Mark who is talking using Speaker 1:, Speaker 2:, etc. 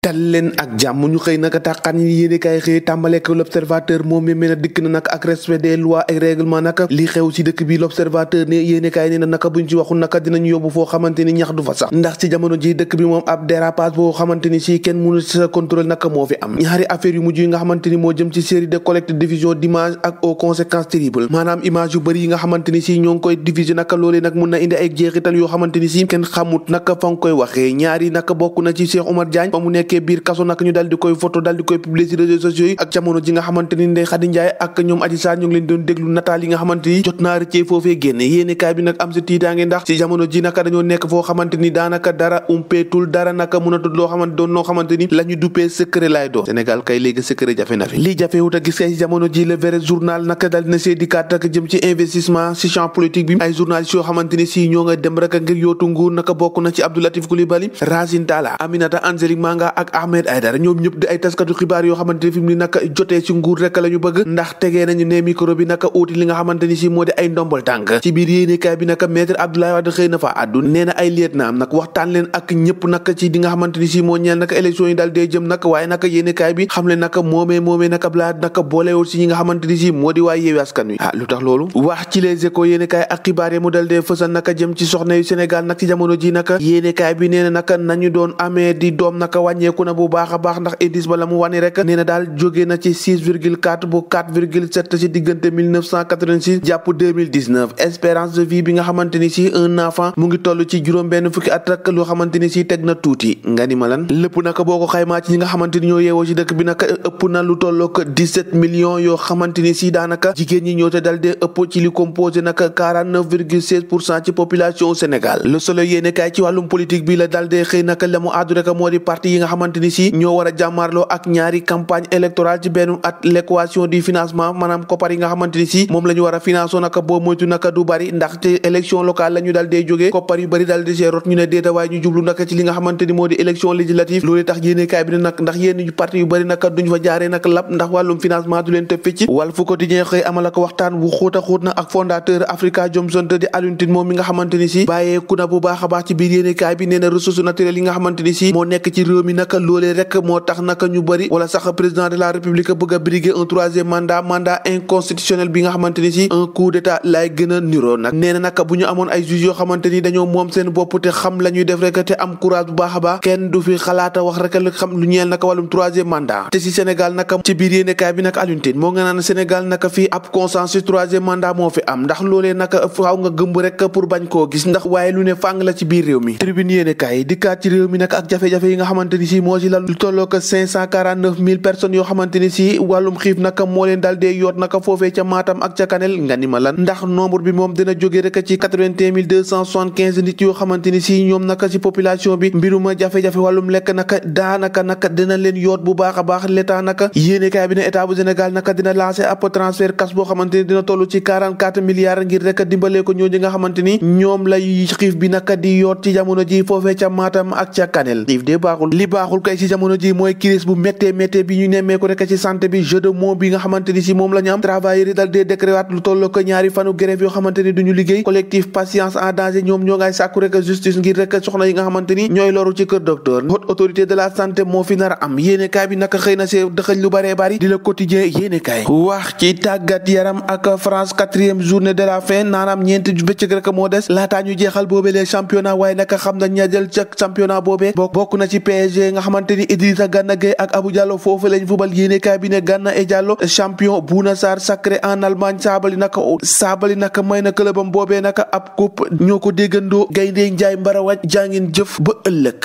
Speaker 1: dal leen ak jàmm ñu xëy naka tàqaan yi yéene kaay xëy tàmbaleek l'observateur moom mi mel ne dikk na nag ak respect des lois et règlements naka li xew ci dëkk bi l'observateur ne yéene kaay ne na naka buñ ci waxul naka dinañu yóbbu foo xamante ni ñax du fa sax ndax ci jamono ji dëkk bi moom ab dérapage boo xamante ni si kenn mënu ci sa contrôle naka moo fi am ñaari affaire yu mujj yi nga xamante ni moo jëm ci série de collecte diffusion d'image ak aux conséquences terribles maanaam image yu bëri yi nga xamante ni si ñoo ngi koy diffuser naka loolee nag mun na indi ay jeexital yoo xamante ni si kenn xamut naka fa nga koy waxee ñaari naka bokk na ci Cheikh Oumar Diagne ba mu nekkee biir kaso naka ñu dal di koy photo dal di koy publier ci réseaux sociaux yi ak jamono ji nga xamante ni Ndeye Khady Ndiaye ak ñoom Adji Sarr ñu ngi leen doon déglu nataal yi nga xamante ni jot naa rëccee foofee génne yéene kaay bi nag am sa tiitaange ndax ci jamono ji naka dañoo nekk foo xamante ni daanaka dara umpeetul dara naka mënatul loo xamante doon noo xamante ni la ñu duppee secret laay doon Sénégal kay léegi secret jafe na fi lii jafewut a gis kay ci jamono ji le vrai journal naka dal dina see dikkaat ak jëm ci investissement ci champ politique bi ay journalistes yoo xamante ni si ñoo nga dem rek ngir yootu nguur naka bokk na ci Abdou Latif Coulibaly Racine Talla Aminata Angélique Manga ak Ahmed Aïdara ñoom ñëpp di ay taskatu xibaar yoo xamante ni fi mu ni naka jotee ci nguur rek la ñu bëgg ndax tegee nañu ne micro bi naka uuti li nga xamante ni si moo di ay ndombal tànk ci biir yéenekaay bi naka maître Abdoulaye Wade xëy na fa àddu nee na ay lieutenant nag waxtaan leen ak ñëpp naka ci di nga xamante ni si moo ñeel naka élection yi daal dee jëm nag waaye naka yéenekaay bi xam le naka moomee naka Abdoulaye naka boolewul si ñi nga xamante ni si moo di waa Yewwi Askan Wi lu tax loolu wax ci les échos yéenekaay ak xibaar yi mu dal dee fësal naka jëm ci soxna yu Sénégal nag ci jamono ji naka yéenekaay bi nee na naka nañu doon amee di doom naka wàññeeku na bu baax a baax ndax indice ba la mu wane rek nee na daal jóge na ci 6,4 bu 4,7 ci diggante 1986 jàpp 2019 espérance de vie bi nga xamante ni si un enfant mu ngi toll ci juróom benn fukki at rek loo xamante ni si teg na tuuti nga ni ma lan lépp naka boo ko xaymaa ci ñi nga xamante ni ñoo yeewoo ci dëkk bi naka ëpp na lu tollook 17 millions yoo xamante ni si daanaka jigéen ñi ñoo te dal dee ëpp ci li composé naka 49,16% ci population Sénégal Le Soleil yéene kaay ci wàllum politique bi la dal dee xëy naka la mu àddu rek moo di parti yi nga xamante ni si ñoo war a jàmmaarloo ak ñaari campagne électorale ci benn at l'équation du financement maanaam koppar yi nga xamante ni si moom la ñu war a financé naka boo moytu naka du bari ndax te élection locale la ñu dal dee jógee koppar yu bari dal di see rot ñu ne déeta waaye ñu jublu naka ci li nga xamante ni moo di élection législative loolu tax yéene kaay bi ne nag ndax yéen parti yu bari naka duñ fa jaaree naka lap ndax wàllum financement du leen te fecc Walf Quotidien xëy amal ak waxtaan wu xóot na ak fondateur Afrikajom Center di Alioune Tine moom mi nga xamante ni si bàyyeeku na bu baax a baax ci biir yéene kaay bi nee na ressources naturelles yi nga xamante ni si moo nekk ci réew mi naka loolee rek moo tax naka ñu bari wala sax président de la république bëgg a briguer un troisième mandat inconstitutionnel bi nga xamante ni si un coup d'état lay gën a niroo nag nee na naka bu ñu amoon ay juges yoo xamante ni dañoo moom seen bopp te xam la ñuy def rek te am courage bu baax a baax kenn du fi xalaata wax rek lu xam lu ñeel naka wàllum troisième mandat te si Sénégal naka ci biir yéenekaay bi naka Alioune Tine moo nga naan Sénégal naka fii ab consensus troisième mandat moo fi am ndax loolee naka faaw nga gëmb rek pour bañ koo gis ndax waaye lu ne fàng la ci biir réew mi tribune yéenekaay dikkaat ci réew mi naka ak jafe-jafe yi nga xamante ni si moo ci lal lu tolloo ko 549 000 personnes yoo xamante ni si wàllum xiif naka moo leen daal dee yoot naka foofee ca Matam ak ca Kanel nga ni ma lan ndax nombre bi moom dina jóge rek ci 81 275 nit yoo xamante ni si ñoom naka ci population bi mbiruma jafe-jafe wàllum lekk naka daanaka naka dina leen yoot bu baax a baax l'état naka yéenekaay bi ne état bu Sénégal naka dina lancer ab transfert cash boo xamante ni dina toll ci 44 milliards ngir rek dimbalee ko ñooñu nga xamante ni ñoom lay xiif bi naka di yoot ci jamono ji foofee ca Matam ak ca Kanel xiif de baaxul li baaxul kay ci jamono ji mooy crise bu méttee bi ñu nemmeeku rek ci santé bi jeu de mots bi nga xamante ni si moom la ñu am travailleurs yi dal dee décréwaat lu tolloo ko ñaari fanu grève yoo xamante ni duñu liggéey collectif patience en danger ñoom ñoo ngay sàkku rek justice ngir rek soxna yi nga xamante ni ñooy loru ci kër docteur haute autorité de la santé moo fi nar a am yéenekaay bi naka xëy na see dëxëñ lu baree bari di Le Quotidien yéenekaay wax ci tàggat yaram ak France 4e journée de la fin naanaam ñeenti bëccëg rek moo des laataa ñu jeexal boobee les championnat waaye naka xam na ña jël ca championnat boobee bokk na ci PSG nga xamante ni Idrissa Gana Gueye ak Abou Diallo foofu lañ fubal yéenekaay bi ne Gana et Diallo champion Bouna Sarr sacré en Allemagne saabali naka may na clubam boobee naka ab coupe ñoo ko déggandoo Gaynde Njaay Mbarawaj jàngin jëf ba ëllëg